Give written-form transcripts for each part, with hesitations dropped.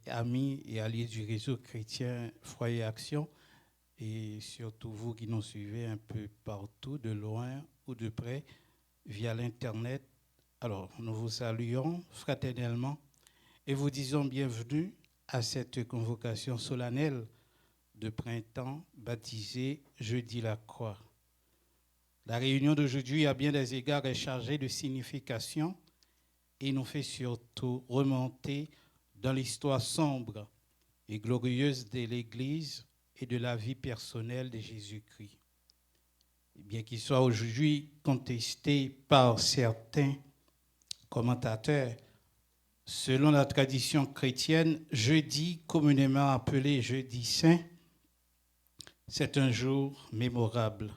amis et alliés du réseau chrétien Foyer Action et surtout vous qui nous suivez un peu partout, de loin ou de près, via l'Internet. Alors, nous vous saluons fraternellement et vous disons bienvenue à cette convocation solennelle de printemps baptisée Jeudi la Croix. La réunion d'aujourd'hui, à bien des égards, est chargée de signification et nous fait surtout remonter dans l'histoire sombre et glorieuse de l'Église et de la vie personnelle de Jésus-Christ. Bien qu'il soit aujourd'hui contesté par certains commentateurs, selon la tradition chrétienne, jeudi, communément appelé jeudi saint, c'est un jour mémorable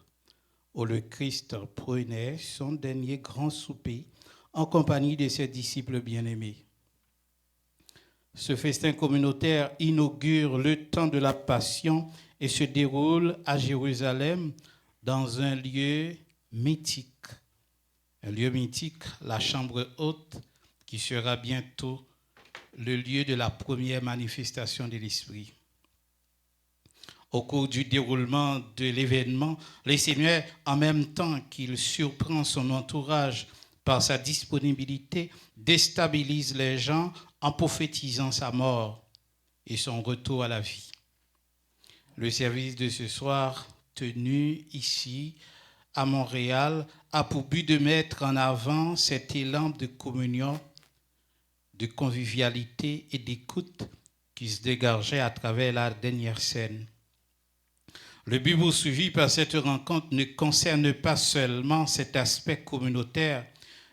où le Christ prenait son dernier grand souper en compagnie de ses disciples bien-aimés. Ce festin communautaire inaugure le temps de la Passion et se déroule à Jérusalem dans un lieu mythique. Un lieu mythique, la chambre haute, qui sera bientôt le lieu de la première manifestation de l'Esprit. Au cours du déroulement de l'événement, le Seigneur, en même temps qu'il surprend son entourage par sa disponibilité, déstabilise les gens en prophétisant sa mort et son retour à la vie. Le service de ce soir, tenu ici à Montréal, a pour but de mettre en avant cet élan de communion, de convivialité et d'écoute qui se dégageait à travers la dernière scène. Le but poursuivi par cette rencontre ne concerne pas seulement cet aspect communautaire.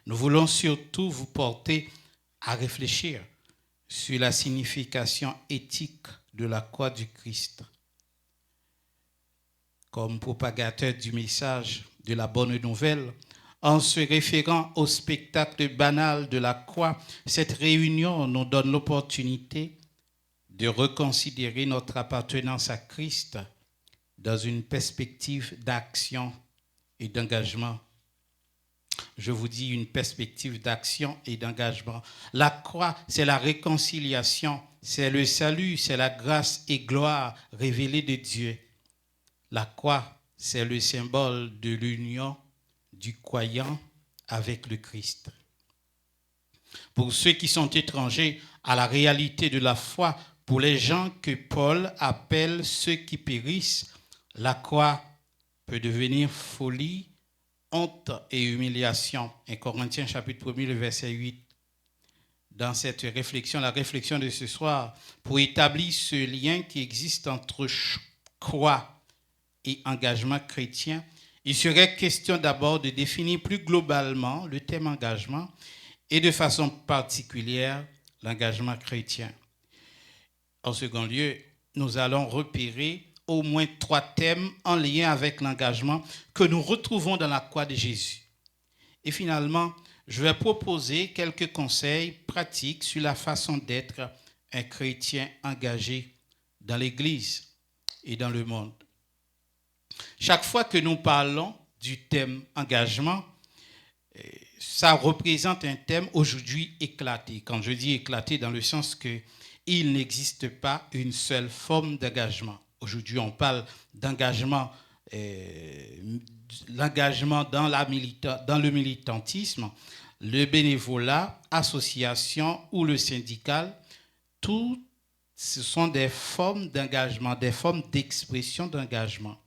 Nous voulons surtout vous porter à réfléchir sur la signification éthique de la croix du Christ. Comme propagateur du message de la bonne nouvelle, en se référant au spectacle banal de la croix, cette réunion nous donne l'opportunité de reconsidérer notre appartenance à Christ dans une perspective d'action et d'engagement. Je vous dis une perspective d'action et d'engagement. La croix, c'est la réconciliation, c'est le salut, c'est la grâce et gloire révélée de Dieu. La croix, c'est le symbole de l'union du croyant avec le Christ. Pour ceux qui sont étrangers à la réalité de la foi, pour les gens que Paul appelle ceux qui périssent, la croix peut devenir folie, honte et humiliation. 1 Corinthiens chapitre 1er, le verset 8. Dans cette réflexion, la réflexion de ce soir, pour établir ce lien qui existe entre croix et engagement chrétien, il serait question d'abord de définir plus globalement le thème engagement et de façon particulière l'engagement chrétien. En second lieu, nous allons repérer au moins 3 thèmes en lien avec l'engagement que nous retrouvons dans la croix de Jésus. Et finalement, je vais proposer quelques conseils pratiques sur la façon d'être un chrétien engagé dans l'Église et dans le monde. Chaque fois que nous parlons du thème engagement, ça représente un thème aujourd'hui éclaté. Quand je dis éclaté, dans le sens qu'il n'existe pas une seule forme d'engagement. Aujourd'hui, on parle d'engagement, l'engagement dans le militantisme, le bénévolat, association ou le syndical. Tout, ce sont des formes d'engagement, des formes d'expression d'engagement.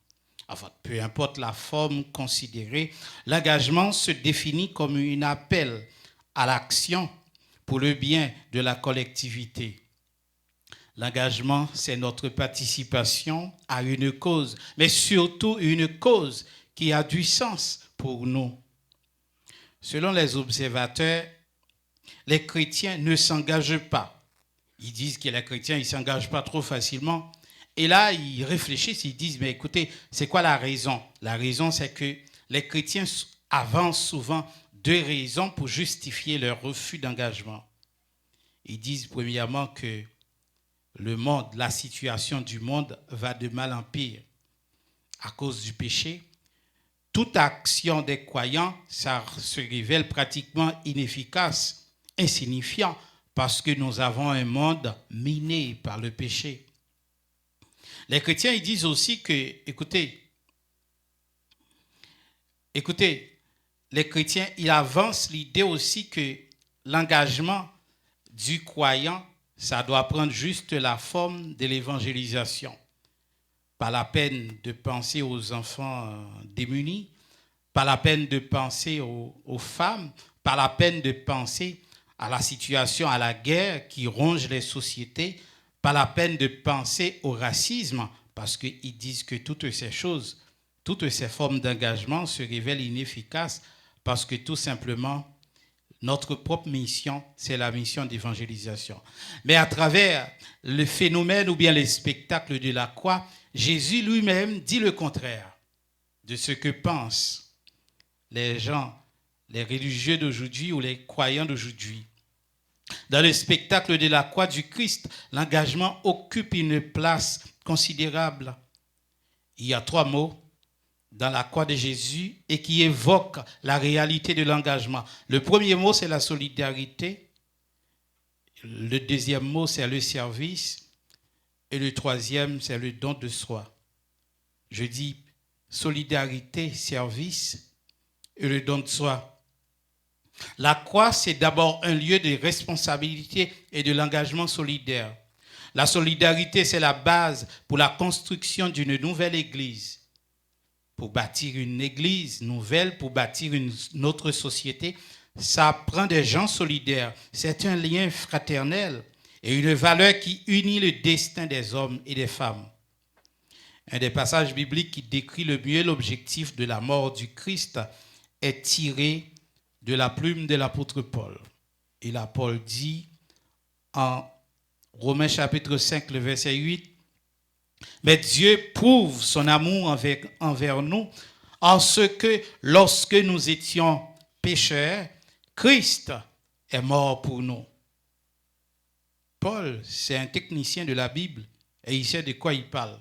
Enfin, peu importe la forme considérée, l'engagement se définit comme un appel à l'action pour le bien de la collectivité. L'engagement, c'est notre participation à une cause, mais surtout une cause qui a du sens pour nous. Selon les observateurs, les chrétiens ne s'engagent pas. Ils disent que les chrétiens ne s'engagent pas trop facilement. Et là, ils réfléchissent, ils disent, mais écoutez, c'est quoi la raison? La raison, c'est que les chrétiens avancent souvent 2 raisons pour justifier leur refus d'engagement. Ils disent premièrement que le monde, la situation du monde va de mal en pire à cause du péché. Toute action des croyants, ça se révèle pratiquement inefficace, insignifiant parce que nous avons un monde miné par le péché. Les chrétiens, ils disent aussi que, écoutez, les chrétiens, ils avancent l'idée aussi que l'engagement du croyant, ça doit prendre juste la forme de l'évangélisation. Pas la peine de penser aux enfants démunis, pas la peine de penser aux femmes, pas la peine de penser à la situation, à la guerre qui ronge les sociétés, pas la peine de penser au racisme, parce qu'ils disent que toutes ces choses, toutes ces formes d'engagement se révèlent inefficaces parce que tout simplement, notre propre mission, c'est la mission d'évangélisation. Mais à travers le phénomène ou bien les spectacles de la croix, Jésus lui-même dit le contraire de ce que pensent les gens, les religieux d'aujourd'hui ou les croyants d'aujourd'hui. Dans le spectacle de la croix du Christ, l'engagement occupe une place considérable. Il y a 3 mots dans la croix de Jésus et qui évoquent la réalité de l'engagement. Le premier mot, c'est la solidarité. Le deuxième mot, c'est le service. Et le troisième, c'est le don de soi. Je dis solidarité, service et le don de soi. La croix, c'est d'abord un lieu de responsabilité et de l'engagement solidaire. La solidarité, c'est la base pour la construction d'une nouvelle église. Pour bâtir une église nouvelle, pour bâtir une autre société, ça prend des gens solidaires. C'est un lien fraternel et une valeur qui unit le destin des hommes et des femmes. Un des passages bibliques qui décrit le mieux l'objectif de la mort du Christ est tiré de la plume de l'apôtre Paul. Et là, Paul dit en Romains chapitre 5, le verset 8, « Mais Dieu prouve son amour envers nous en ce que lorsque nous étions pécheurs, Christ est mort pour nous. » Paul, c'est un technicien de la Bible et il sait de quoi il parle.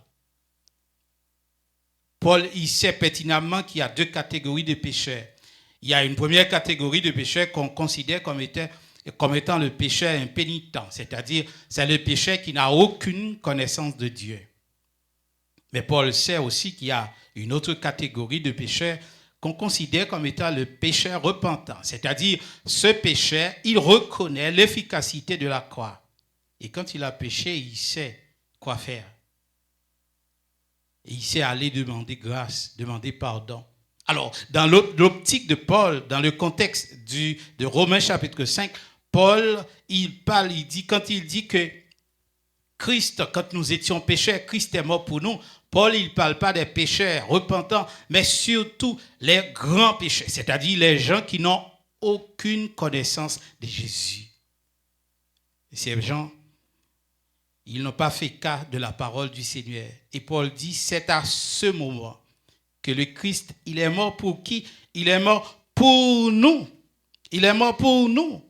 Paul, il sait pertinemment qu'il y a 2 catégories de pécheurs. Il y a une première catégorie de pécheurs qu'on considère comme étant le pécheur impénitent, c'est-à-dire c'est le pécheur qui n'a aucune connaissance de Dieu. Mais Paul sait aussi qu'il y a une autre catégorie de pécheurs qu'on considère comme étant le pécheur repentant, c'est-à-dire ce pécheur, il reconnaît l'efficacité de la croix. Et quand il a péché, il sait quoi faire. Et il sait aller demander grâce, demander pardon. Alors, dans l'optique de Paul, dans le contexte de Romains chapitre 5, Paul, quand il dit que Christ, quand nous étions pécheurs, Christ est mort pour nous, Paul, il ne parle pas des pécheurs repentants, mais surtout les grands pécheurs, c'est-à-dire les gens qui n'ont aucune connaissance de Jésus. Et ces gens, ils n'ont pas fait cas de la parole du Seigneur. Et Paul dit, c'est à ce moment que le Christ, il est mort pour qui? Il est mort pour nous. Il est mort pour nous.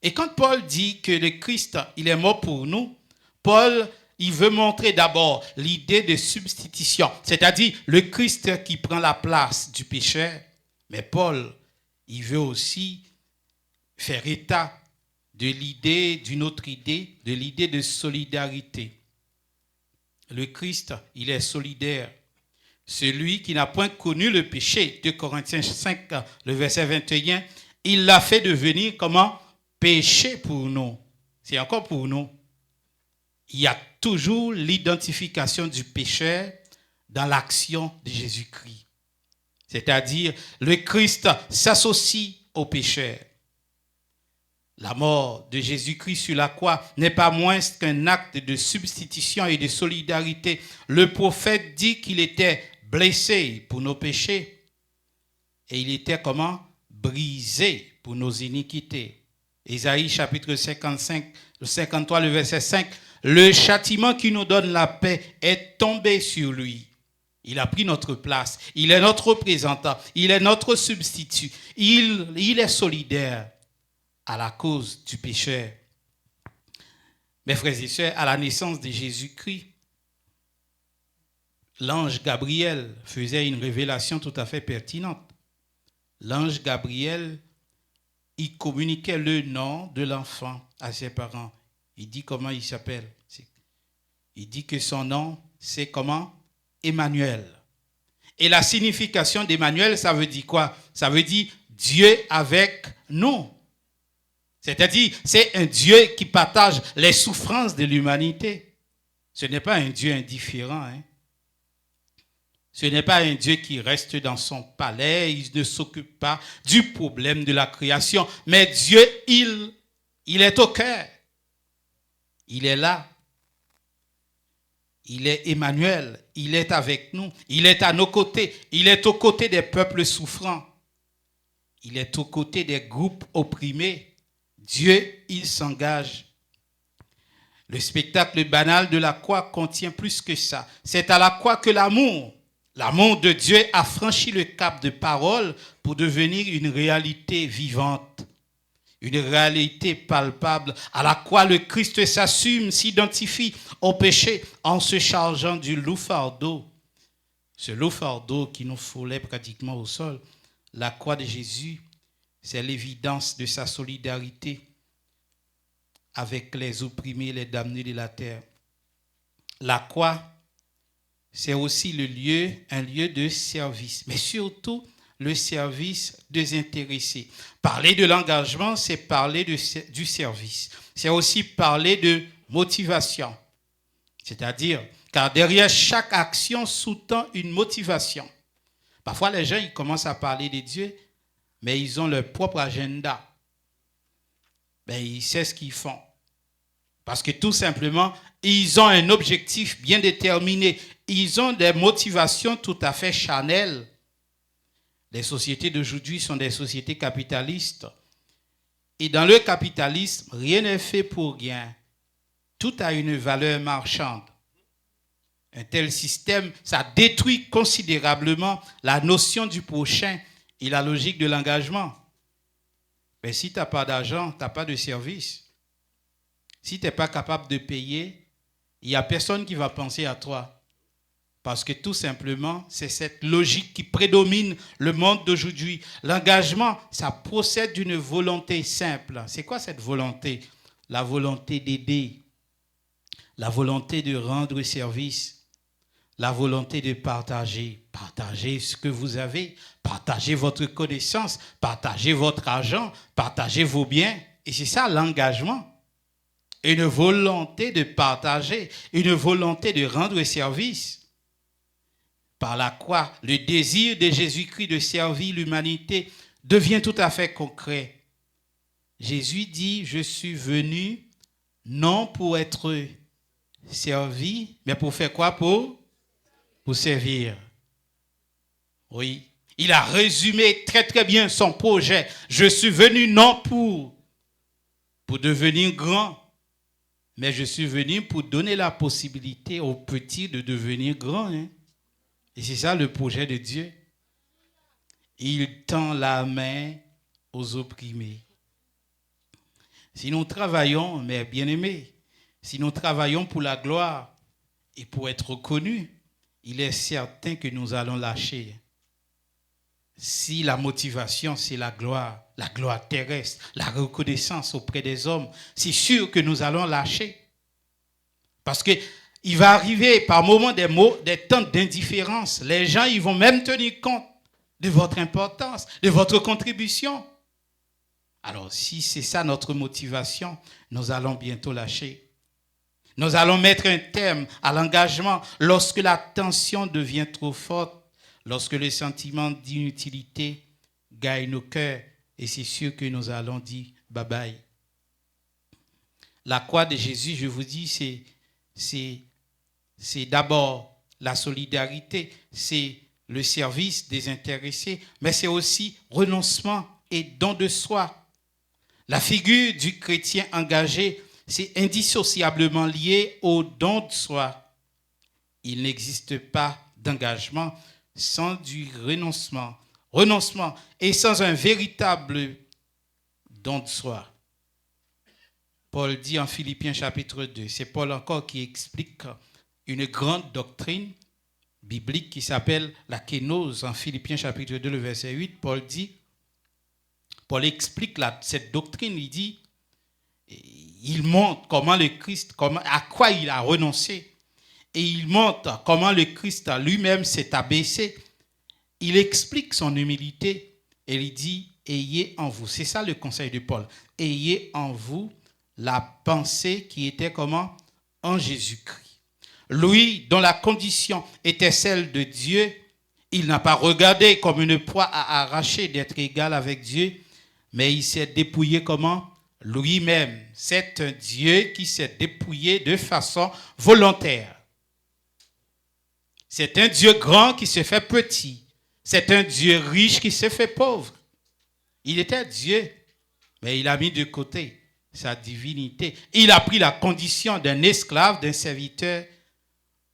Et quand Paul dit que le Christ, il est mort pour nous, Paul, il veut montrer d'abord l'idée de substitution, c'est-à-dire le Christ qui prend la place du pécheur. Mais Paul, il veut aussi faire état de l'idée, d'une autre idée, de l'idée de solidarité. Le Christ, il est solidaire. Celui qui n'a point connu le péché, 2 Corinthiens 5, le verset 21, il l'a fait devenir comment? Péché pour nous. C'est encore pour nous. Il y a toujours l'identification du pécheur dans l'action de Jésus-Christ. C'est-à-dire, le Christ s'associe au pécheur. La mort de Jésus-Christ sur la croix n'est pas moins qu'un acte de substitution et de solidarité. Le prophète dit qu'il était blessé pour nos péchés et il était comment? Brisé pour nos iniquités. Ésaïe chapitre 55, 53, le verset 5. Le châtiment qui nous donne la paix est tombé sur lui. Il a pris notre place. Il est notre représentant. Il est notre substitut. Il est solidaire à la cause du pécheur. Mes frères et sœurs, à la naissance de Jésus-Christ, l'ange Gabriel faisait une révélation tout à fait pertinente. L'ange Gabriel il communiquait le nom de l'enfant à ses parents. Il dit comment il s'appelle. Il dit que son nom, c'est comment? Emmanuel. Et la signification d'Emmanuel, ça veut dire quoi? Ça veut dire Dieu avec nous. C'est-à-dire, c'est un Dieu qui partage les souffrances de l'humanité. Ce n'est pas un Dieu indifférent. Hein? Ce n'est pas un Dieu qui reste dans son palais, il ne s'occupe pas du problème de la création. Mais Dieu, il est au cœur. Il est là. Il est Emmanuel, il est avec nous, il est à nos côtés, il est aux côtés des peuples souffrants, il est aux côtés des groupes opprimés. Dieu, il s'engage. Le spectacle banal de la croix contient plus que ça. C'est à la croix que l'amour de Dieu a franchi le cap de parole pour devenir une réalité vivante. Une réalité palpable. À la croix, le Christ s'assume, s'identifie au péché en se chargeant du lourd fardeau. Ce lourd fardeau qui nous foulait pratiquement au sol. La croix de Jésus, c'est l'évidence de sa solidarité avec les opprimés, les damnés de la terre. La croix, c'est aussi un lieu de service, mais surtout le service désintéressé. Parler de l'engagement, c'est parler du service. C'est aussi parler de motivation. C'est-à-dire, car derrière chaque action sous-tend une motivation. Parfois, les gens, ils commencent à parler de Dieu, mais ils ont leur propre agenda. Ben, ils savent ce qu'ils font. Parce que tout simplement, ils ont un objectif bien déterminé. Ils ont des motivations tout à fait charnelles. Les sociétés d'aujourd'hui sont des sociétés capitalistes. Et dans le capitalisme, rien n'est fait pour rien. Tout a une valeur marchande. Un tel système, ça détruit considérablement la notion du prochain et la logique de l'engagement. Mais si tu n'as pas d'argent, tu n'as pas de service. Si tu n'es pas capable de payer, il n'y a personne qui va penser à toi. Parce que tout simplement, c'est cette logique qui prédomine le monde d'aujourd'hui. L'engagement, ça procède d'une volonté simple. C'est quoi cette volonté? La volonté d'aider, la volonté de rendre service, la volonté de partager. Partager ce que vous avez, partager votre connaissance, partager votre argent, partager vos biens. Et c'est ça l'engagement. Une volonté de partager, une volonté de rendre service. Par la croix, le désir de Jésus-Christ de servir l'humanité devient tout à fait concret. Jésus dit, je suis venu non pour être servi, mais pour faire quoi? Pour servir. Oui. Il a résumé très très bien son projet. Je suis venu non pour devenir grand, mais je suis venu pour donner la possibilité aux petits de devenir grands. Hein? Et c'est ça le projet de Dieu. Il tend la main aux opprimés. Si nous travaillons, mes bien-aimés, si nous travaillons pour la gloire et pour être reconnus, il est certain que nous allons lâcher. Si la motivation, c'est la gloire terrestre, la reconnaissance auprès des hommes, c'est sûr que nous allons lâcher. Parce que il va arriver par moments des temps d'indifférence. Les gens, ils vont même tenir compte de votre importance, de votre contribution. Alors, si c'est ça notre motivation, nous allons bientôt lâcher. Nous allons mettre un terme à l'engagement lorsque la tension devient trop forte, lorsque le sentiment d'inutilité gagne nos cœurs. Et c'est sûr que nous allons dire bye-bye. La croix de Jésus, je vous dis, c'est d'abord la solidarité, c'est le service désintéressé, mais c'est aussi renoncement et don de soi. La figure du chrétien engagé, c'est indissociablement lié au don de soi. Il n'existe pas d'engagement sans du renoncement et sans un véritable don de soi. Paul dit en Philippiens chapitre 2, c'est Paul encore qui explique une grande doctrine biblique qui s'appelle la kénose. En Philippiens chapitre 2, le verset 8, Paul dit, Paul explique cette doctrine, il dit, il montre comment le Christ, à quoi il a renoncé, et il montre comment le Christ lui-même s'est abaissé. Il explique son humilité et il dit, ayez en vous, c'est ça le conseil de Paul, ayez en vous la pensée qui était comment? En Jésus-Christ. Lui, dont la condition était celle de Dieu, il n'a pas regardé comme une proie à arracher d'être égal avec Dieu, mais il s'est dépouillé comment? Lui-même. C'est un Dieu qui s'est dépouillé de façon volontaire. C'est un Dieu grand qui se fait petit. C'est un Dieu riche qui se fait pauvre. Il était Dieu, mais il a mis de côté sa divinité. Il a pris la condition d'un esclave, d'un serviteur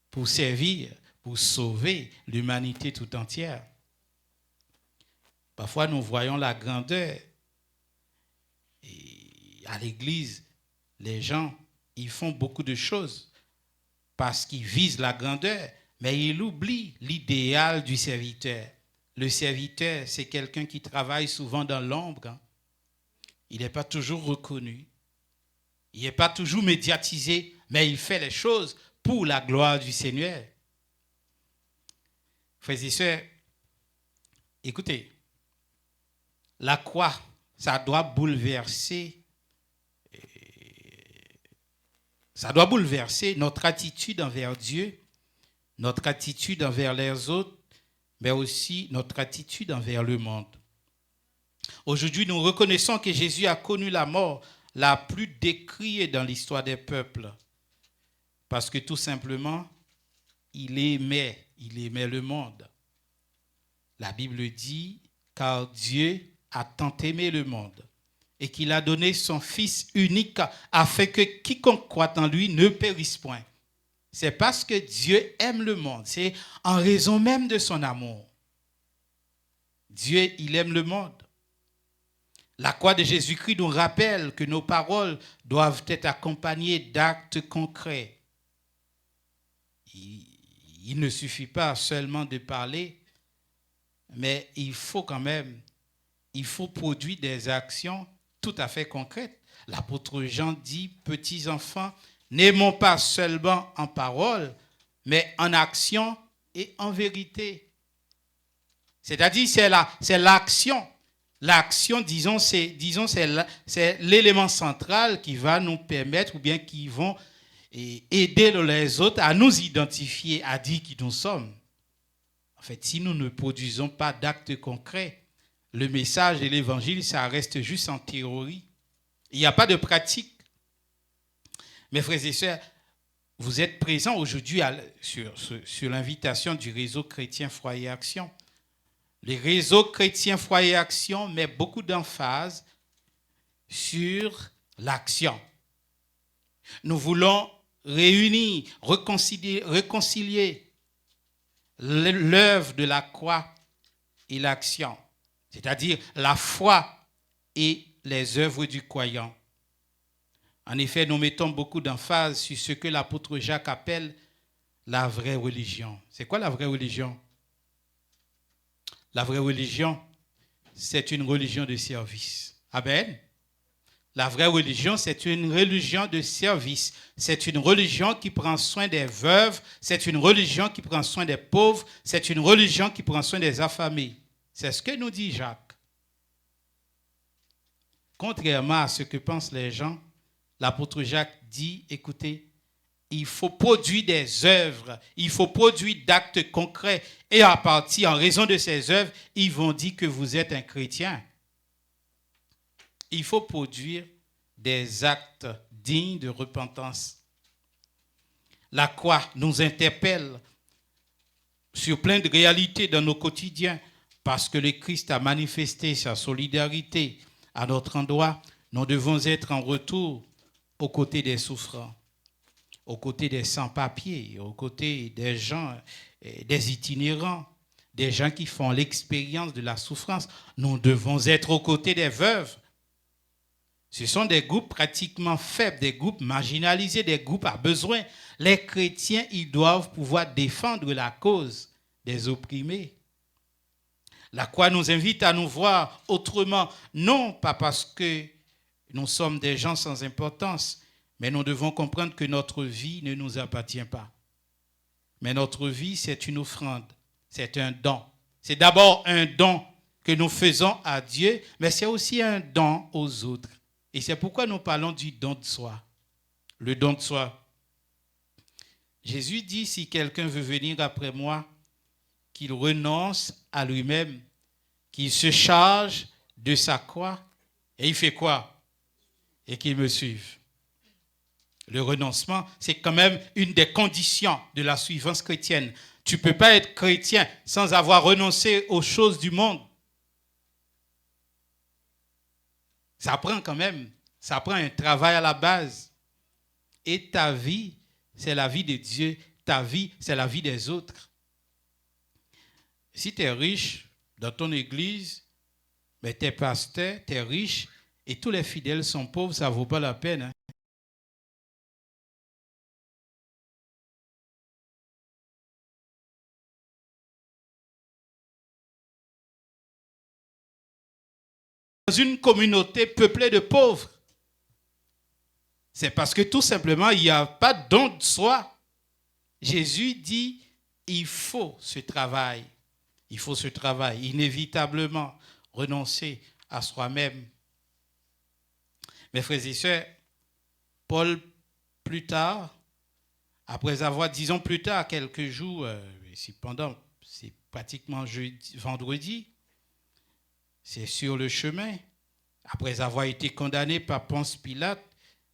pour servir, pour sauver l'humanité tout entière. Parfois, nous voyons la grandeur. Et à l'église, les gens, ils font beaucoup de choses parce qu'ils visent la grandeur, mais ils oublient l'idéal du serviteur. Le serviteur, c'est quelqu'un qui travaille souvent dans l'ombre. Il n'est pas toujours reconnu. Il n'est pas toujours médiatisé, mais il fait les choses pour la gloire du Seigneur. Frères et sœurs, écoutez, la croix, ça doit bouleverser notre attitude envers Dieu, notre attitude envers les autres, mais aussi notre attitude envers le monde. Aujourd'hui, nous reconnaissons que Jésus a connu la mort la plus décriée dans l'histoire des peuples, parce que tout simplement, il aimait le monde. La Bible dit, car Dieu a tant aimé le monde et qu'il a donné son Fils unique afin que quiconque croit en lui ne périsse point. C'est parce que Dieu aime le monde, c'est en raison même de son amour. Dieu, il aime le monde. La croix de Jésus-Christ nous rappelle que nos paroles doivent être accompagnées d'actes concrets. Il ne suffit pas seulement de parler, mais il faut produire des actions tout à fait concrètes. L'apôtre Jean dit, petits enfants, n'aimons pas seulement en parole, mais en action et en vérité. C'est-à-dire, c'est l'action. L'action, disons, c'est l'élément central qui va nous permettre ou bien qui vont aider les autres à nous identifier, à dire qui nous sommes. En fait, si nous ne produisons pas d'actes concrets, le message et l'évangile, ça reste juste en théorie. Il n'y a pas de pratique. Mes frères et sœurs, vous êtes présents aujourd'hui sur l'invitation du réseau chrétien Foi et Action. Le réseau chrétien Foi et Action met beaucoup d'emphase sur l'action. Nous voulons réunir, réconcilier l'œuvre de la croix et l'action, c'est-à-dire la foi et les œuvres du croyant. En effet, nous mettons beaucoup d'emphase sur ce que l'apôtre Jacques appelle la vraie religion. C'est quoi la vraie religion? La vraie religion, c'est une religion de service. Amen. La vraie religion, c'est une religion de service. C'est une religion qui prend soin des veuves. C'est une religion qui prend soin des pauvres. C'est une religion qui prend soin des affamés. C'est ce que nous dit Jacques. Contrairement à ce que pensent les gens, l'apôtre Jacques dit, écoutez, il faut produire des œuvres, il faut produire d'actes concrets. Et en raison de ces œuvres, ils vont dire que vous êtes un chrétien. Il faut produire des actes dignes de repentance. La croix nous interpelle sur plein de réalités dans nos quotidiens parce que le Christ a manifesté sa solidarité à notre endroit. Nous devons être en retour aux côtés des souffrants, aux côtés des sans-papiers, aux côtés des gens, des itinérants, des gens qui font l'expérience de la souffrance. Nous devons être aux côtés des veuves. Ce sont des groupes pratiquement faibles, des groupes marginalisés, des groupes à besoin. Les chrétiens, ils doivent pouvoir défendre la cause des opprimés. La croix nous invite à nous voir autrement, non pas parce que nous sommes des gens sans importance, mais nous devons comprendre que notre vie ne nous appartient pas. Mais notre vie, c'est une offrande, c'est un don. C'est d'abord un don que nous faisons à Dieu, mais c'est aussi un don aux autres. Et c'est pourquoi nous parlons du don de soi. Le don de soi. Jésus dit, si quelqu'un veut venir après moi, qu'il renonce à lui-même, qu'il se charge de sa croix, et il fait quoi? Et qu'il me suive. Le renoncement, c'est quand même une des conditions de la suivance chrétienne. Tu ne peux pas être chrétien sans avoir renoncé aux choses du monde. Ça prend quand même, ça prend un travail à la base. Et ta vie, c'est la vie de Dieu. Ta vie, c'est la vie des autres. Si tu es riche dans ton église, mais tu es pasteur, tu es riche, et tous les fidèles sont pauvres, ça ne vaut pas la peine. Dans une communauté peuplée de pauvres, c'est parce que tout simplement, il n'y a pas de don de soi. Jésus dit, il faut ce travail. Il faut ce travail, inévitablement, renoncer à soi-même. Mes frères et sœurs, Paul, plus tard, après avoir, disons plus tard, quelques jours, c'est pratiquement vendredi, c'est sur le chemin, après avoir été condamné par Ponce Pilate,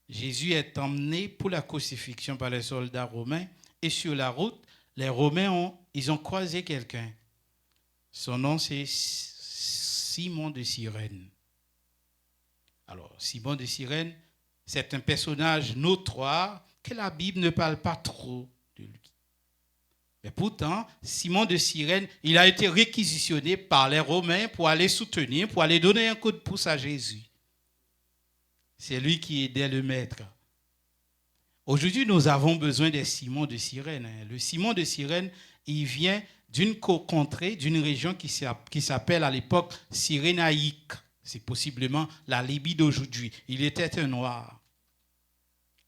Jésus est emmené pour la crucifixion par les soldats romains. Et sur la route, les Romains ont croisé quelqu'un. Son nom, c'est Simon de Cyrène. Alors, Simon de Cyrène, c'est un personnage notoire que la Bible ne parle pas trop de lui. Mais pourtant, Simon de Cyrène, il a été réquisitionné par les Romains pour aller soutenir, pour aller donner un coup de pouce à Jésus. C'est lui qui aidait le maître. Aujourd'hui, nous avons besoin des Simons de Cyrène. Le Simon de Cyrène, il vient d'une contrée, d'une région qui s'appelle à l'époque Cyrénaïque. C'est possiblement la Libye d'aujourd'hui. Il était un noir.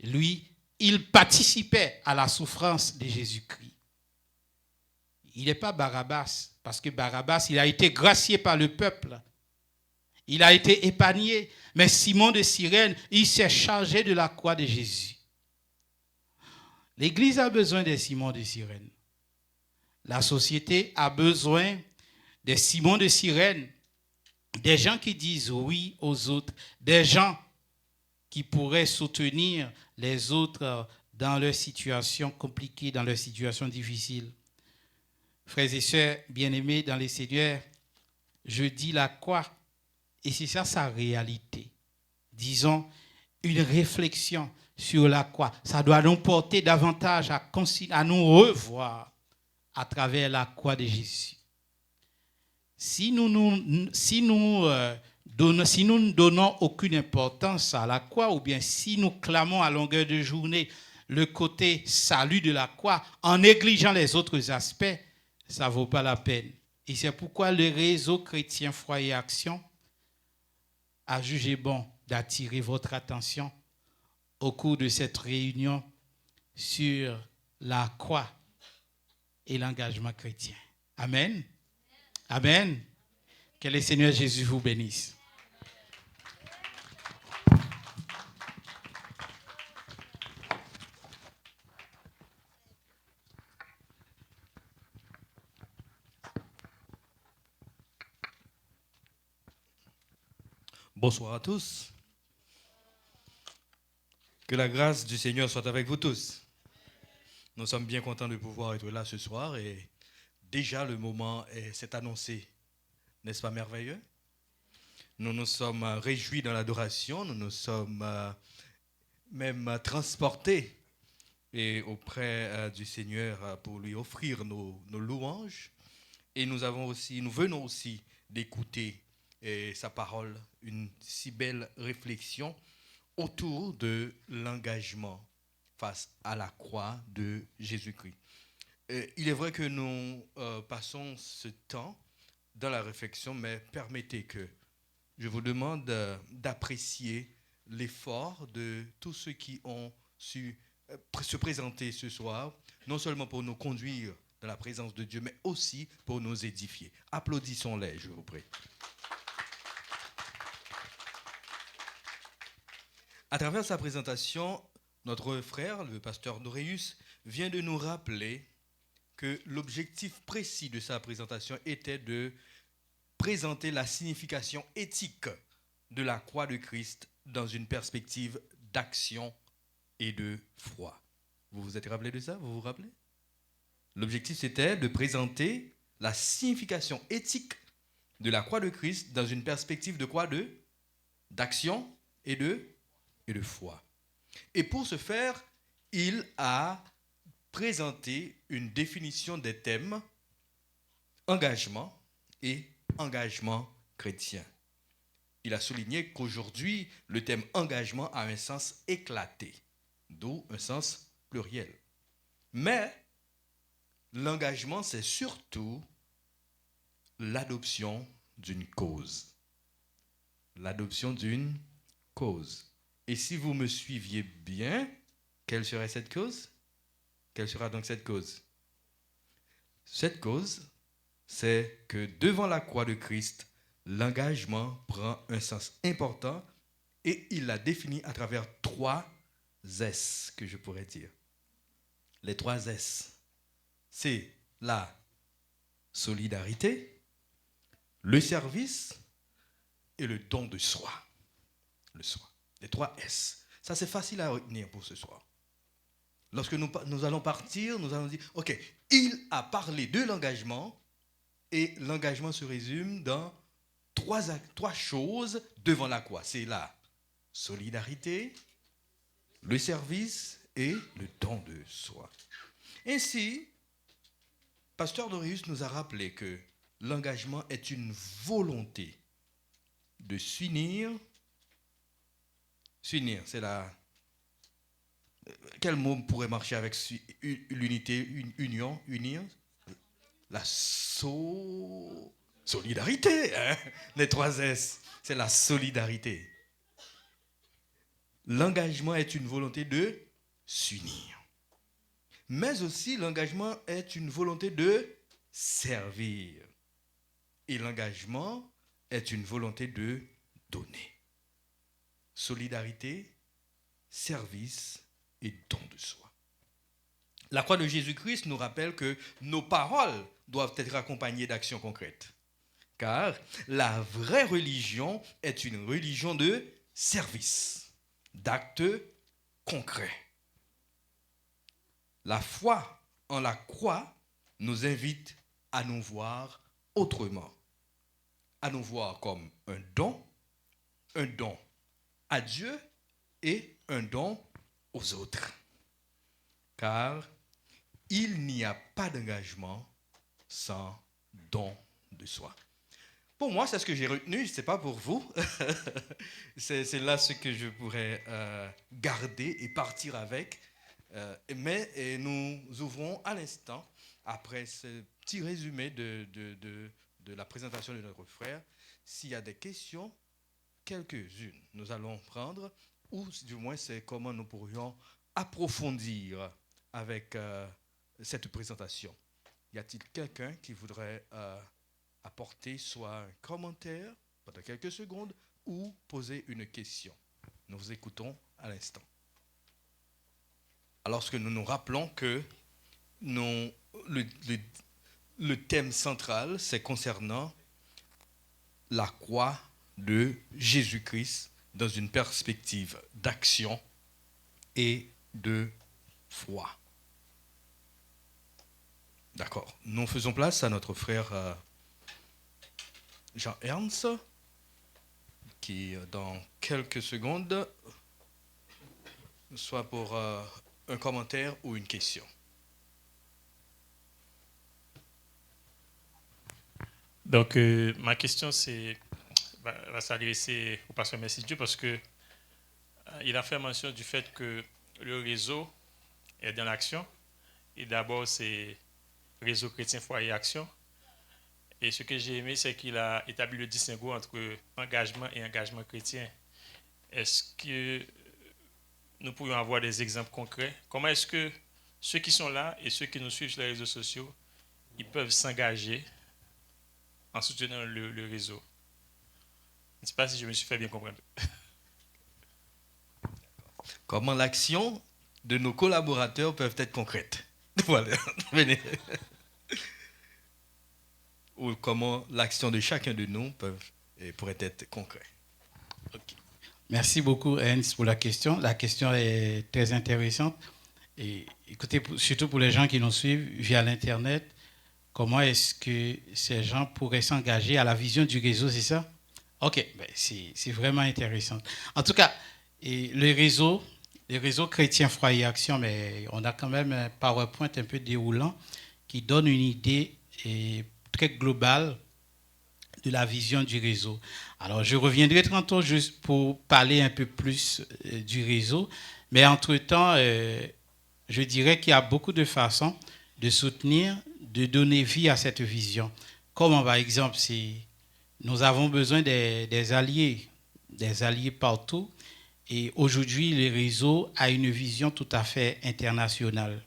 Lui, il participait à la souffrance de Jésus-Christ. Il n'est pas Barabbas, parce que Barabbas, il a été gracié par le peuple. Il a été épargné. Mais Simon de Cyrène, il s'est chargé de la croix de Jésus. L'Église a besoin des Simons de Cyrène. La société a besoin des Simons de Cyrène, des gens qui disent oui aux autres, des gens qui pourraient soutenir les autres dans leurs situations compliquées, dans leurs situations difficiles. Frères et sœurs bien-aimés dans les Seigneurs, je dis la croix, et c'est ça sa réalité. Disons, une réflexion sur la croix. Ça doit nous porter davantage à nous revoir à travers la croix de Jésus. Si nous ne donnons aucune importance à la croix, ou bien si nous clamons à longueur de journée le côté salut de la croix en négligeant les autres aspects, ça ne vaut pas la peine. Et c'est pourquoi le réseau chrétien Foi et Action a jugé bon d'attirer votre attention au cours de cette réunion sur la croix et l'engagement chrétien. Amen. Amen. Que le Seigneur Jésus vous bénisse. Bonsoir à tous. Que la grâce du Seigneur soit avec vous tous. Nous sommes bien contents de pouvoir être là ce soir et déjà le moment s'est annoncé. N'est-ce pas merveilleux? Nous nous sommes réjouis dans l'adoration, nous nous sommes même transportés auprès du Seigneur pour lui offrir nos louanges. Et nous venons aussi d'écouter sa parole, une si belle réflexion autour de l'engagement face à la croix de Jésus-Christ. Il est vrai que nous passons ce temps dans la réflexion, mais permettez que je vous demande d'apprécier l'effort de tous ceux qui ont su se présenter ce soir, non seulement pour nous conduire dans la présence de Dieu, mais aussi pour nous édifier. Applaudissons-les, je vous prie. À travers sa présentation, notre frère, le pasteur Doréus, vient de nous rappeler que l'objectif précis de sa présentation était de présenter la signification éthique de la croix de Christ dans une perspective d'action et de foi. Vous vous êtes rappelé de ça? Vous vous rappelez? L'objectif, c'était de présenter la signification éthique de la croix de Christ dans une perspective de quoi? D'action et de foi. Et pour ce faire, il a présenté une définition des thèmes engagement et engagement chrétien. Il a souligné qu'aujourd'hui, le thème engagement a un sens éclaté, d'où un sens pluriel. Mais l'engagement, c'est surtout l'adoption d'une cause. L'adoption d'une cause. Et si vous me suiviez bien, quelle serait cette cause? Quelle sera donc cette cause? Cette cause, c'est que devant la croix de Christ, l'engagement prend un sens important et il l'a défini à travers 3 S que je pourrais dire. Les 3 S, c'est la solidarité, le service et le don de soi. Le soi. Les 3 S. Ça, c'est facile à retenir pour ce soir. Lorsque nous allons partir, nous allons dire, ok, il a parlé de l'engagement et l'engagement se résume dans 3 choses devant la croix. C'est la solidarité, le service et le don de soi. Ainsi, Pasteur Doréus nous a rappelé que l'engagement est une volonté de s'unir. S'unir, c'est la... Quel mot pourrait marcher avec l'unité, union, unir? La solidarité. Hein? Les 3 S, c'est la solidarité. L'engagement est une volonté de s'unir. Mais aussi, l'engagement est une volonté de servir. Et l'engagement est une volonté de donner. Solidarité, service et don de soi. La croix de Jésus-Christ nous rappelle que nos paroles doivent être accompagnées d'actions concrètes. Car la vraie religion est une religion de service, d'actes concrets. La foi en la croix nous invite à nous voir autrement, à nous voir comme un don à Dieu et un don aux autres. Car il n'y a pas d'engagement sans don de soi. Pour moi, c'est ce que j'ai retenu, ce n'est pas pour vous. c'est là ce que je pourrais garder et partir avec. Mais nous ouvrons à l'instant, après ce petit résumé de la présentation de notre frère, s'il y a des questions, quelques-unes, nous allons prendre, ou du moins c'est comment nous pourrions approfondir avec cette présentation. Y a-t-il quelqu'un qui voudrait apporter soit un commentaire pendant quelques secondes ou poser une question? Nous vous écoutons à l'instant. Alors que nous nous rappelons que le thème central, c'est concernant la croix de Jésus-Christ dans une perspective d'action et de foi. D'accord. Nous faisons place à notre frère Jean-Ernst, qui dans quelques secondes, soit pour un commentaire ou une question. Donc, ma question, va s'adresser au pasteur Merci Dieu parce que il a fait mention du fait que le réseau est dans l'action. Et d'abord, c'est Réseau Chrétien Foi et Action. Et ce que j'ai aimé, c'est qu'il a établi le distinguo entre engagement et engagement chrétien. Est-ce que nous pourrions avoir des exemples concrets? Comment est-ce que ceux qui sont là et ceux qui nous suivent sur les réseaux sociaux, ils peuvent s'engager en soutenant le réseau? Je ne sais pas si je me suis fait bien comprendre. Comment l'action de nos collaborateurs peuvent être concrètes? Voilà. Venez. Ou comment l'action de chacun de nous pourrait être concrète. Okay. Merci beaucoup, Ernst, pour la question. La question est très intéressante. Et écoutez, surtout pour les gens qui nous suivent via l'Internet, comment est-ce que ces gens pourraient s'engager à la vision du réseau, c'est ça? OK, ben c'est vraiment intéressant. En tout cas, le réseau Chrétien Foi et Action, mais on a quand même un PowerPoint un peu déroulant qui donne une idée très globale de la vision du réseau. Alors, je reviendrai tantôt juste pour parler un peu plus du réseau, mais entre-temps, je dirais qu'il y a beaucoup de façons de soutenir, de donner vie à cette vision. Comme par exemple, si nous avons besoin des alliés partout, et aujourd'hui, le réseau a une vision tout à fait internationale.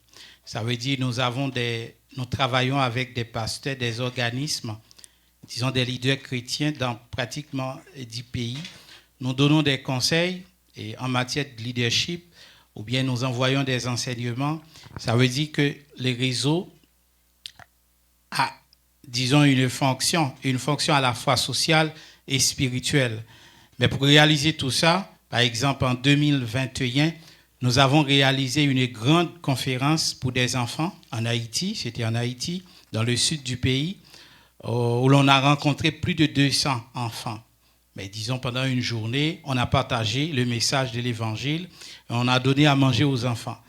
Ça veut dire que nous travaillons avec des pasteurs, des organismes, disons des leaders chrétiens dans pratiquement 10 pays. Nous donnons des conseils en matière de leadership ou bien nous envoyons des enseignements. Ça veut dire que le réseau a, disons, une fonction à la fois sociale et spirituelle. Mais pour réaliser tout ça, par exemple, en 2021, nous avons réalisé une grande conférence pour des enfants en Haïti. C'était en Haïti, dans le sud du pays, où l'on a rencontré plus de 200 enfants. Mais disons, pendant une journée, on a partagé le message de l'Évangile et on a donné à manger aux enfants.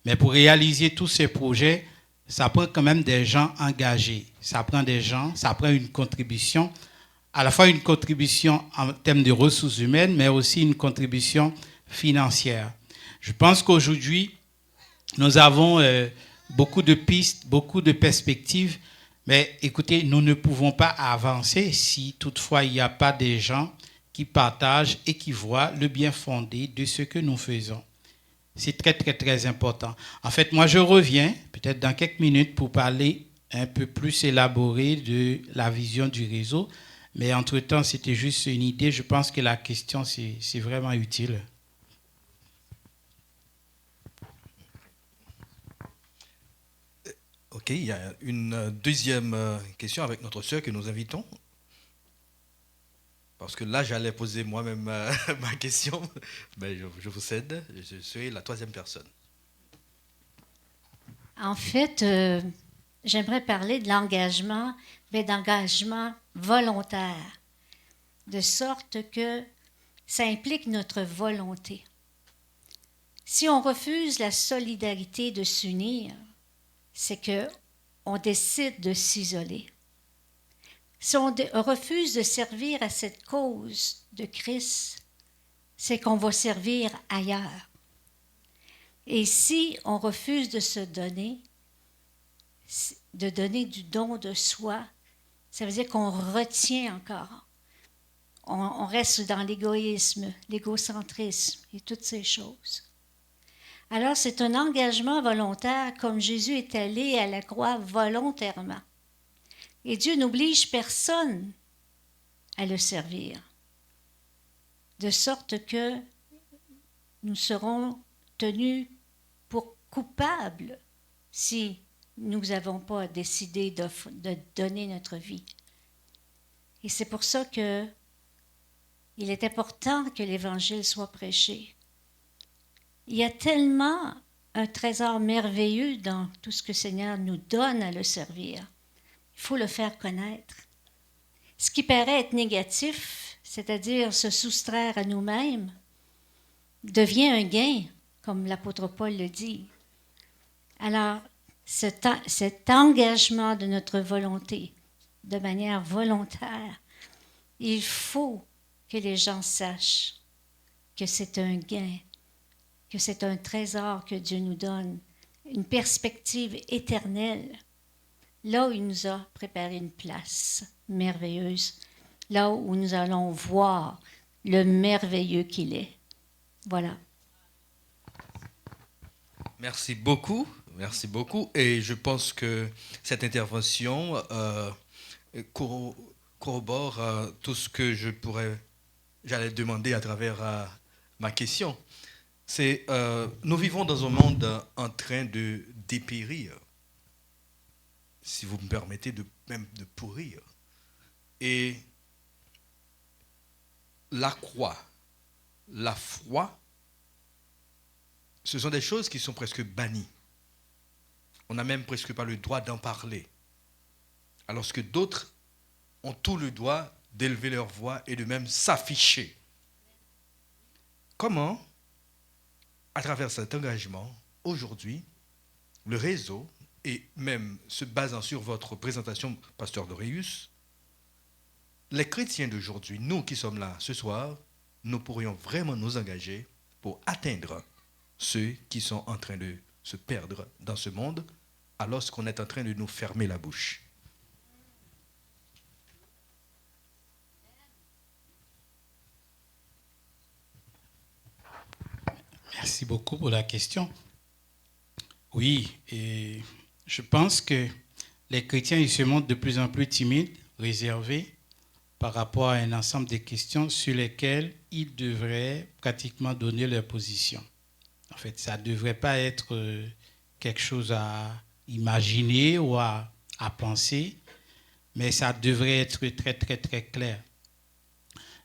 Mais pour réaliser tous ces projets, ça prend quand même des gens engagés. Ça prend des gens, ça prend une contribution, à la fois une contribution en termes de ressources humaines, mais aussi une contribution financière. Je pense qu'aujourd'hui, nous avons beaucoup de pistes, beaucoup de perspectives, mais écoutez, nous ne pouvons pas avancer si toutefois il n'y a pas des gens qui partagent et qui voient le bien fondé de ce que nous faisons. C'est très, très, très important. En fait, moi, je reviens peut-être dans quelques minutes pour parler un peu plus élaboré de la vision du réseau. Mais entre-temps, c'était juste une idée. Je pense que la question, c'est vraiment utile. OK, il y a une deuxième question avec notre sœur que nous invitons. Parce que là, j'allais poser moi-même ma question. Mais je vous cède, je serai la troisième personne. En fait, j'aimerais parler de l'engagement, mais d'engagement volontaire, de sorte que ça implique notre volonté. Si on refuse la solidarité de s'unir, c'est qu'on décide de s'isoler. Si on refuse de servir à cette cause de Christ, c'est qu'on va servir ailleurs. Et si on refuse de se donner, de donner du don de soi, ça veut dire qu'on retient encore. On reste dans l'égoïsme, l'égocentrisme et toutes ces choses. Alors, c'est un engagement volontaire, comme Jésus est allé à la croix volontairement. Et Dieu n'oblige personne à le servir, de sorte que nous serons tenus pour coupables si nous n'avons pas décidé de donner notre vie. Et c'est pour ça que il est important que l'Évangile soit prêché. Il y a tellement un trésor merveilleux dans tout ce que le Seigneur nous donne à le servir. Il faut le faire connaître. Ce qui paraît être négatif, c'est-à-dire se soustraire à nous-mêmes, devient un gain, comme l'apôtre Paul le dit. Alors, cet engagement de notre volonté, de manière volontaire, il faut que les gens sachent que c'est un gain, que c'est un trésor que Dieu nous donne, une perspective éternelle. là où il nous a préparé une place merveilleuse, là où nous allons voir le merveilleux qu'il est. Voilà. Merci beaucoup. Merci beaucoup. Et je pense que cette intervention corrobore tout ce que j'allais demander à travers ma question. C'est nous vivons dans un monde en train de dépérir, si vous me permettez, même de pourrir. Et la croix, la foi, ce sont des choses qui sont presque bannies. On n'a même presque pas le droit d'en parler. Alors que d'autres ont tout le droit d'élever leur voix et de même s'afficher. Comment, à travers cet engagement, aujourd'hui, le réseau, et même se basant sur votre présentation, Pasteur Doréus, les chrétiens d'aujourd'hui, nous qui sommes là ce soir, nous pourrions vraiment nous engager pour atteindre ceux qui sont en train de se perdre dans ce monde, alors qu'on est en train de nous fermer la bouche. Merci beaucoup pour la question. Oui, et je pense que les chrétiens, ils se montrent de plus en plus timides, réservés, par rapport à un ensemble de questions sur lesquelles ils devraient pratiquement donner leur position. En fait, ça ne devrait pas être quelque chose à imaginer ou à penser, mais ça devrait être très, très, très clair.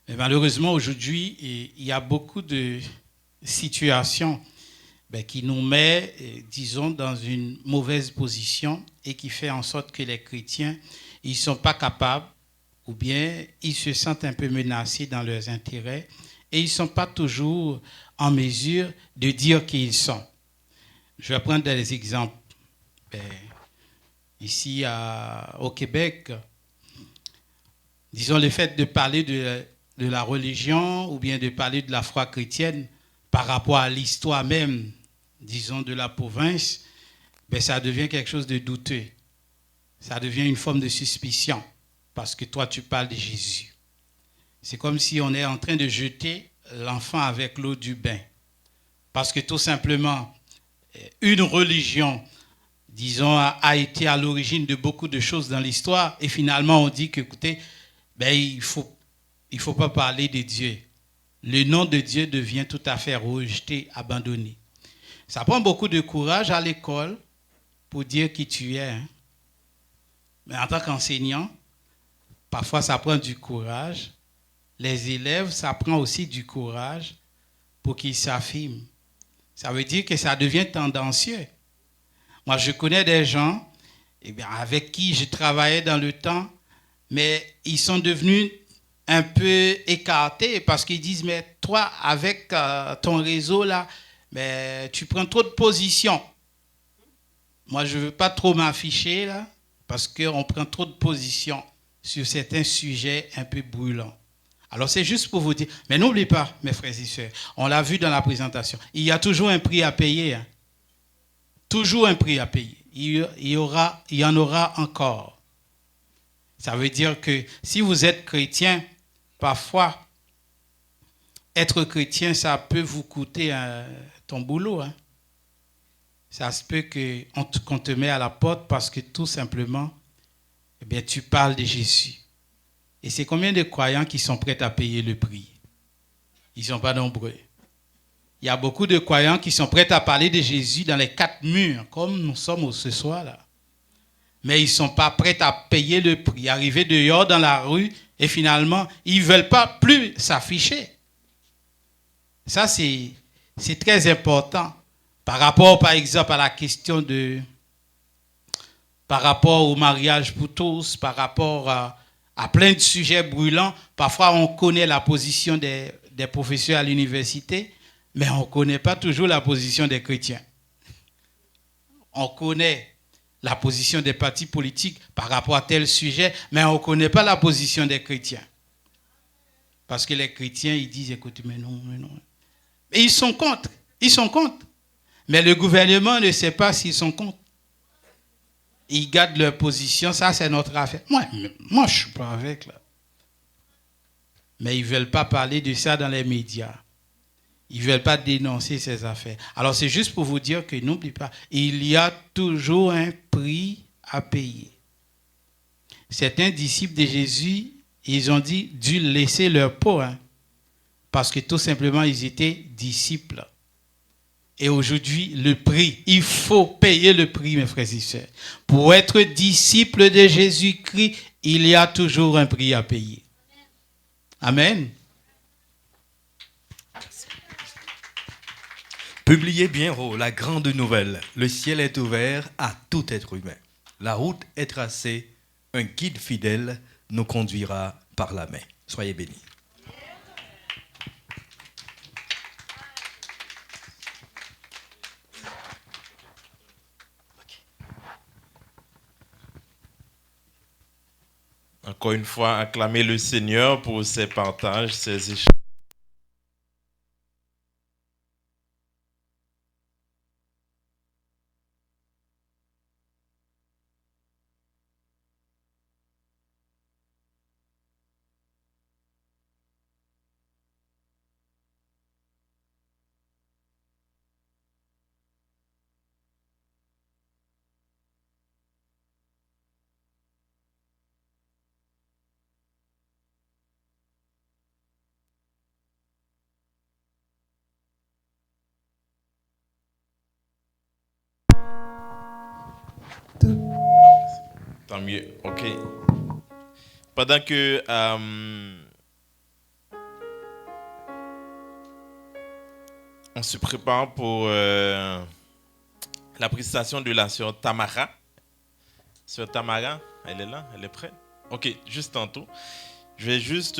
Mais malheureusement, aujourd'hui, il y a beaucoup de situations qui nous met, disons, dans une mauvaise position et qui fait en sorte que les chrétiens, ils ne sont pas capables ou bien ils se sentent un peu menacés dans leurs intérêts et ils ne sont pas toujours en mesure de dire qui ils sont. Je vais prendre des exemples. Ici au Québec, disons le fait de parler de la religion ou bien de parler de la foi chrétienne par rapport à l'histoire même, disons, de la province, ça devient quelque chose de douteux. Ça devient une forme de suspicion parce que toi, tu parles de Jésus. C'est comme si on est en train de jeter l'enfant avec l'eau du bain. Parce que tout simplement, une religion, disons, a été à l'origine de beaucoup de choses dans l'histoire et finalement, on dit qu'écoutez, il faut pas parler de Dieu. Le nom de Dieu devient tout à fait rejeté, abandonné. Ça prend beaucoup de courage à l'école pour dire qui tu es. Hein. Mais en tant qu'enseignant, parfois ça prend du courage. Les élèves, ça prend aussi du courage pour qu'ils s'affirment. Ça veut dire que ça devient tendancieux. Moi, je connais des gens avec qui je travaillais dans le temps, mais ils sont devenus un peu écartés parce qu'ils disent, mais toi, avec ton réseau là, tu prends trop de positions. Moi, je ne veux pas trop m'afficher là parce qu'on prend trop de positions sur certains sujets un peu brûlants. Alors, c'est juste pour vous dire, mais n'oubliez pas, mes frères et sœurs, on l'a vu dans la présentation, il y a toujours un prix à payer. Hein. Toujours un prix à payer. Il y en aura encore. Ça veut dire que si vous êtes chrétien, parfois, être chrétien, ça peut vous coûter ton boulot. Hein. Ça se peut qu'on te met à la porte parce que tout simplement, tu parles de Jésus. Et c'est combien de croyants qui sont prêts à payer le prix? Ils ne sont pas nombreux. Il y a beaucoup de croyants qui sont prêts à parler de Jésus dans les 4 murs, comme nous sommes ce soir-là. Mais ils ne sont pas prêts à payer le prix, arriver dehors dans la rue, et finalement, ils ne veulent pas plus s'afficher. Ça, c'est très important. Par rapport, par exemple, à la question par rapport au mariage pour tous, par rapport à plein de sujets brûlants, parfois on connaît la position des professeurs à l'université, mais on ne connaît pas toujours la position des chrétiens. On connaît la position des partis politiques par rapport à tel sujet, mais on ne connaît pas la position des chrétiens. Parce que les chrétiens, ils disent, écoute, mais non. Et ils sont contre. Mais le gouvernement ne sait pas s'ils sont contre. Ils gardent leur position, ça c'est notre affaire. Moi je ne suis pas avec là. Mais ils ne veulent pas parler de ça dans les médias. Ils ne veulent pas dénoncer ces affaires. Alors c'est juste pour vous dire que n'oubliez pas, il y a toujours un prix à payer. Certains disciples de Jésus, ils ont dû laisser leur peau, parce que tout simplement ils étaient disciples. Et aujourd'hui, le prix, il faut payer le prix, mes frères et sœurs. Pour être disciple de Jésus-Christ, il y a toujours un prix à payer. Amen. Publiez bien haut la grande nouvelle. Le ciel est ouvert à tout être humain. La route est tracée. Un guide fidèle nous conduira par la main. Soyez bénis. Encore une fois, acclamez le Seigneur pour ses partages, ses échanges. Tant mieux, ok. Pendant que on se prépare pour la présentation de la sœur Tamara. Sœur Tamara, elle est là, elle est prête? Ok, juste tantôt. Je vais juste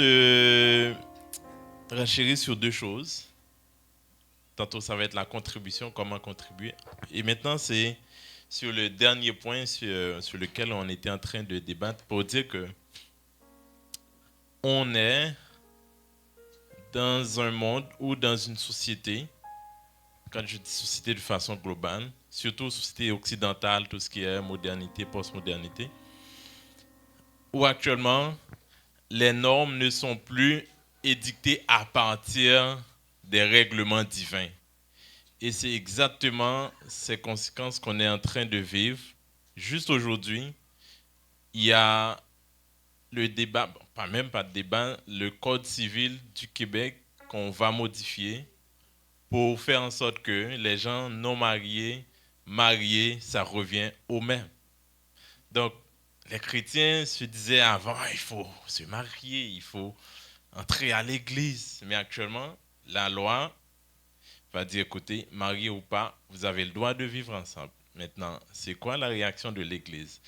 renchérir sur deux choses. Tantôt, ça va être la contribution, comment contribuer. Et maintenant, c'est sur le dernier point sur lequel on était en train de débattre pour dire que on est dans un monde ou dans une société, quand je dis société de façon globale, surtout société occidentale, tout ce qui est modernité, postmodernité, où actuellement les normes ne sont plus édictées à partir des règlements divins. Et c'est exactement ces conséquences qu'on est en train de vivre. Juste aujourd'hui, il y a le débat, pas de débat, le Code civil du Québec qu'on va modifier pour faire en sorte que les gens non mariés, mariés, ça revient au même. Donc, les chrétiens se disaient avant, il faut se marier, il faut entrer à l'église. Mais actuellement, la loi va dire, écoutez, marié ou pas, vous avez le droit de vivre ensemble. Maintenant, c'est quoi la réaction de l'Église?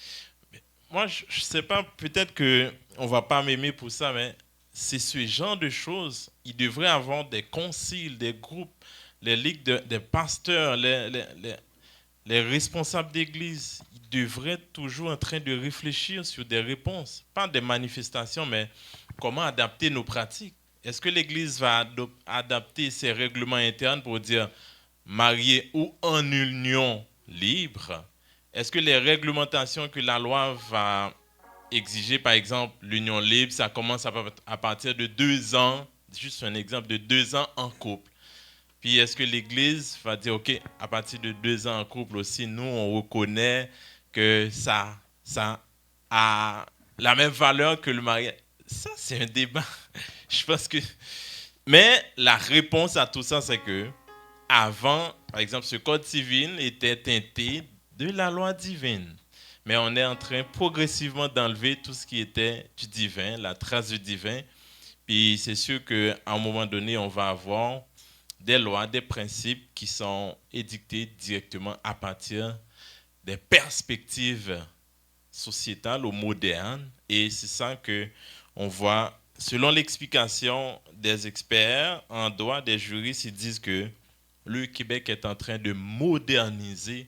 Moi, je ne sais pas, peut-être qu'on ne va pas m'aimer pour ça, mais c'est ce genre de choses. Il devrait y avoir des conciles, des groupes, les ligues des pasteurs, les responsables d'église. Ils devraient être toujours en train de réfléchir sur des réponses. Pas des manifestations, mais comment adapter nos pratiques. Est-ce que l'Église va adapter ses règlements internes pour dire marié ou en union libre? Est-ce que les réglementations que la loi va exiger, par exemple, l'union libre, ça commence à partir de 2 ans, juste un exemple, de 2 ans en couple. Puis est-ce que l'Église va dire, OK, à partir de 2 ans en couple aussi, nous, on reconnaît que ça a la même valeur que le mariage? Ça, c'est un débat. Je pense que... Mais la réponse à tout ça, c'est que avant, par exemple, ce code civil était teinté de la loi divine. Mais on est en train progressivement d'enlever tout ce qui était du divin, la trace du divin. Puis c'est sûr qu'à un moment donné, on va avoir des lois, des principes qui sont édictés directement à partir des perspectives sociétales ou modernes. Et c'est ça qu'on voit. Selon l'explication des experts en droit, des juristes, ils disent que le Québec est en train de moderniser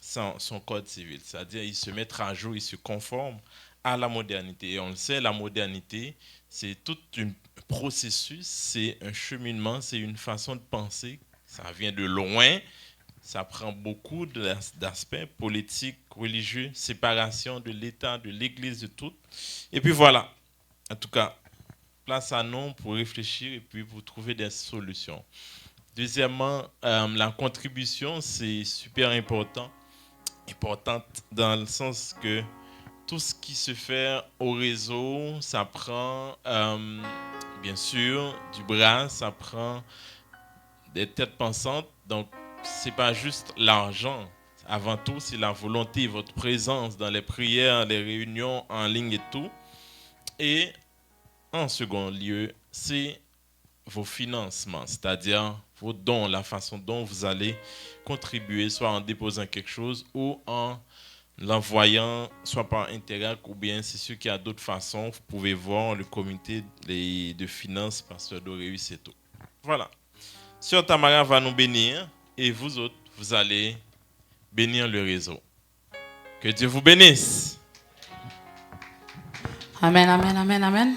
son code civil. C'est-à-dire qu'il se met à jour, il se conforme à la modernité. Et on le sait, la modernité, c'est tout un processus, c'est un cheminement, c'est une façon de penser. Ça vient de loin, ça prend beaucoup d'aspects politiques, religieux, séparation de l'État, de l'Église, de tout. Et puis voilà, en tout cas, place à nous pour réfléchir et puis pour trouver des solutions. Deuxièmement, la contribution, c'est super importante dans le sens que tout ce qui se fait au réseau, ça prend bien sûr du bras, ça prend des têtes pensantes. Donc, c'est pas juste l'argent. Avant tout, c'est la volonté, votre présence dans les prières, les réunions en ligne et tout. Et en second lieu, c'est vos financements, c'est-à-dire vos dons, la façon dont vous allez contribuer, soit en déposant quelque chose ou en l'envoyant, soit par Interact ou bien c'est sûr qu'il y a d'autres façons. Vous pouvez voir le comité de finances, Pasteur Doréus et tout. Voilà. Sœur Tamara va nous bénir et vous autres, vous allez bénir le réseau. Que Dieu vous bénisse. Amen, amen, amen, amen.